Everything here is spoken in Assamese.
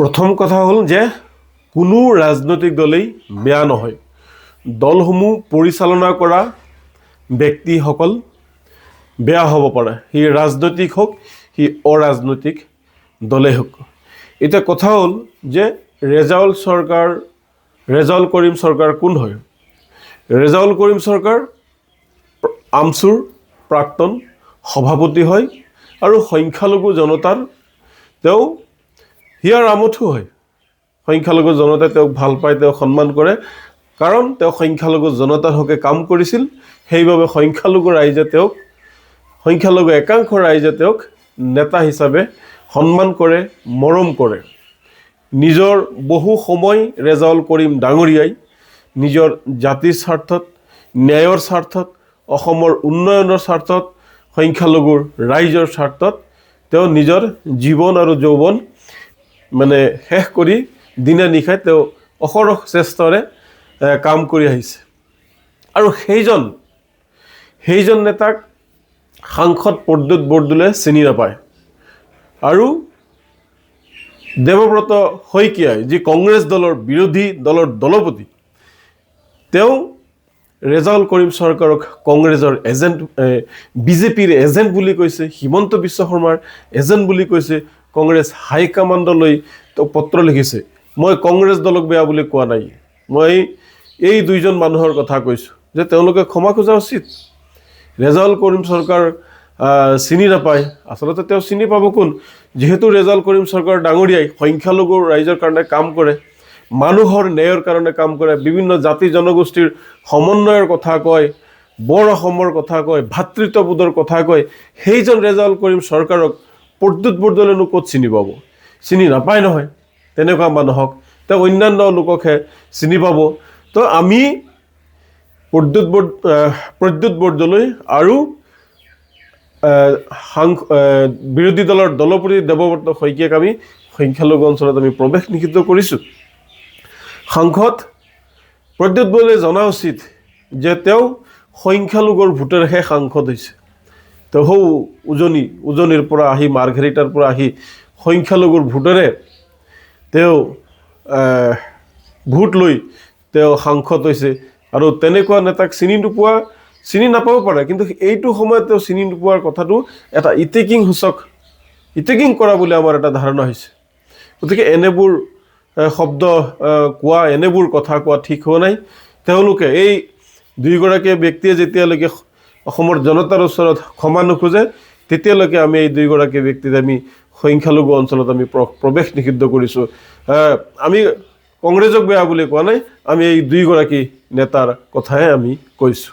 প্ৰথম কথা হ'ল যে কোনো ৰাজনৈতিক দলেই বেয়া নহয়। দলসমূহ পৰিচালনা কৰা ব্যক্তিসকল বেয়া হ'ব পাৰে, সি ৰাজনৈতিক হোক সি অৰাজনৈতিক দলেই হোক। এতিয়া কথা হ'ল যে ৰেজাউল কৰিম চৰকাৰ কোন হয়? ৰেজাউল কৰিম চৰকাৰ আমছুৰ প্ৰাক্তন সভাপতি হয় আৰু সংখ্যালঘু জনতাৰ তেওঁ হিয়াৰ আমঠু হয়। সংখ্যালঘু জনতাই তেওঁক ভাল পায়, তেওঁক সন্মান কৰে, কাৰণ তেওঁ সংখ্যালঘু জনতাৰ হকে কাম কৰিছিল। সেইবাবে সংখ্যালঘু একাংশ ৰাইজে তেওঁক নেতা হিচাপে সন্মান কৰে, মৰম কৰে। নিজৰ বহু সময় ৰেজাউল কৰিম ডাঙৰীয়াই নিজৰ জাতিৰ স্বাৰ্থত, ন্যায়ৰ স্বাৰ্থত, অসমৰ উন্নয়নৰ স্বাৰ্থত, সংখ্যালঘুৰ ৰাইজৰ স্বাৰ্থত তেওঁ নিজৰ জীৱন আৰু যৌৱন শেষ কৰি দিনে নিশাই তেওঁ অহৰহ চেষ্টাৰে কাম কৰি আহিছে। আৰু সেইজন নেতাক সাংসদ প্ৰদ্যুৎ বৰদলৈয়ে চিনি নাপায়। আৰু দেৱব্ৰত শইকীয়াই, যি কংগ্ৰেছ দলৰ বিৰোধী দলৰ দলপতি, তেওঁ ৰেজাউল কৰিম চৰকাৰক কংগ্ৰেছৰ এজেণ্ট, বিজেপিৰ এজেণ্ট বুলি কৈছে, হিমন্ত বিশ্ব শৰ্মাৰ এজেণ্ট বুলি কৈছে। কংগ্ৰেছ হাইকমাণ্ডলৈ তেওঁ পত্ৰ লিখিছে। মই কংগ্ৰেছ দলক বেয়া বুলি কোৱা নাই, মই এই দুইজন মানুহৰ কথা কৈছোঁ যে তেওঁলোকে ক্ষমা খোজা উচিত। ৰেজাউল কৰিম চৰকাৰ চিনি নাপায়, আচলতে তেওঁ চিনি পাব কোন? যিহেতু ৰেজাউল কৰিম চৰকাৰ ডাঙৰীয়াই সংখ্যালঘু ৰাইজৰ কাৰণে কাম কৰে, মানুহৰ ন্যায়ৰ কাৰণে কাম কৰে, বিভিন্ন জাতি জনগোষ্ঠীৰ সমন্বয়ৰ কথা কয়, বৰ অসমৰ কথা কয়, ভাতৃত্ববোধৰ কথা কয়। সেইজন ৰেজাউল কৰিম চৰকাৰক প্ৰদ্যুৎ বৰদলৈয়েনো ক'ত চিনি পাব? চিনি নাপায় নহয়। তেনেকুৱা মানুহক তেওঁ অন্যান্য লোককহে চিনি পাব। তো আমি প্ৰদ্যুৎ বৰদলৈ আৰু বিৰোধী দলৰ দলপতি দেৱব্ৰত শইকীয়াক আমি সংখ্যালঘু অঞ্চলত আমি প্ৰৱেশ নিষিদ্ধ কৰিছোঁ। সাংসদ প্ৰদ্যুৎ বৰদলৈয়ে জনা উচিত যে তেওঁ সংখ্যালঘুৰ ভোটেৰেহে সাংসদ হৈছে। তেওঁ সৌ উজনিৰ পৰা আহি, মাৰ্ঘেৰিটাৰ পৰা আহি সংখ্যালঘুৰ ভোটেৰে তেওঁ ভোট লৈ তেওঁ সাংসদ হৈছে। আৰু তেনেকুৱা নেতাক চিনি নাপাব পাৰে, কিন্তু এইটো সময়ত তেওঁ চিনি নোপোৱাৰ কথাটো এটা ইটেকিং কৰা বুলি আমাৰ এটা ধাৰণা হৈছে। গতিকে এনেবোৰ শব্দ কোৱা, এনেবোৰ কথা কোৱা ঠিক হোৱা নাই। তেওঁলোকে এই দুয়োগৰাকী ব্যক্তিয়ে যেতিয়ালৈকে অসমৰ জনতাৰ ওচৰত ক্ষমা নোখোজে, তেতিয়ালৈকে আমি এই দুয়োগৰাকী ব্যক্তিক আমি সংখ্যালঘু অঞ্চলত আমি প্ৰৱেশ নিষিদ্ধ কৰিছোঁ। আমি কংগ্ৰেছক বেয়া বুলি কোৱা নাই, আমি এই দুয়োগৰাকী নেতাৰ কথাহে আমি কৈছোঁ।